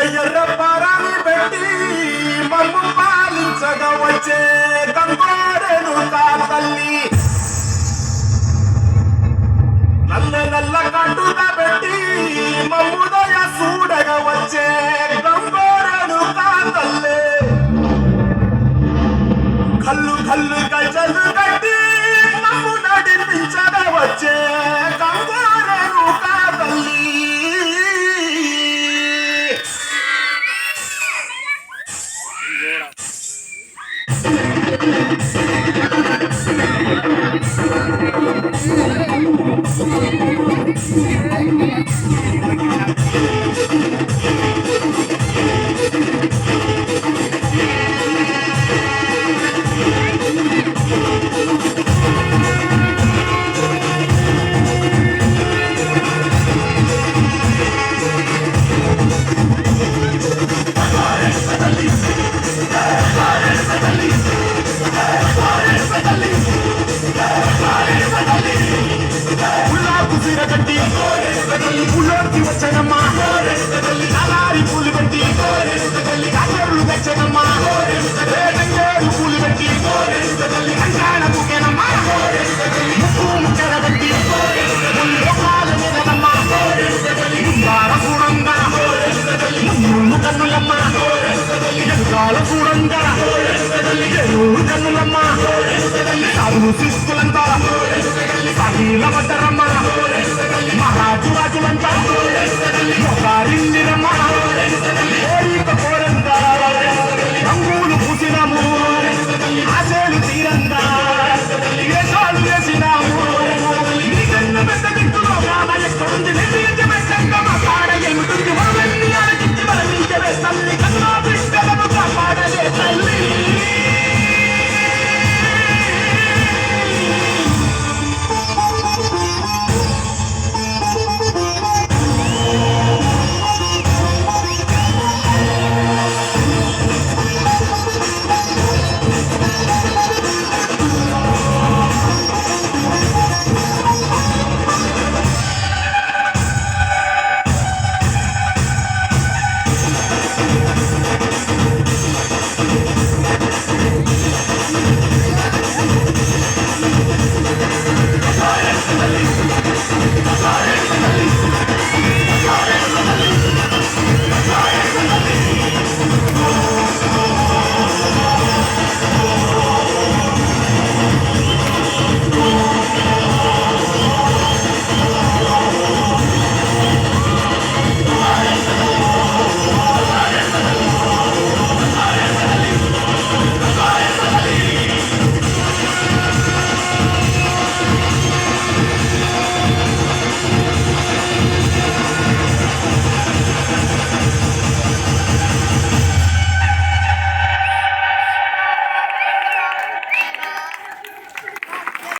ఎర్ర పారాని పెట్టి మమ్ము పాలించగా వచ్చే గంగోరెను కా తల్లి నల్ల నల్ల కట్టుగా పెట్టి మమ్ముదయ చూడగా వచ్చే గంగోరెను కా తల్లి కల్లు కల్లు గజలు కట్టి మమ్ము నడిపించగా వచ్చే గంగోరెను కా తల్లి పుల్లోకి వచ్చనమ్మా నల్లారి పూలు పెట్టి కాకర్లు తెచ్చనమ్మా రేటంగేరు పూలు పెట్టి కంకాణ పూకేనమ్మా ముక్కు ముచ్చర పెట్టి లోకాల మీదనమ్మా ముందార చూడంగా ముందు కన్నులమ్మా ఎదుగాల చూడంగా ఎరువు కన్నులమ్మా చదువు శిస్తులంతా సహీల పడ్డరమ్మా మహాజు రాజులంతా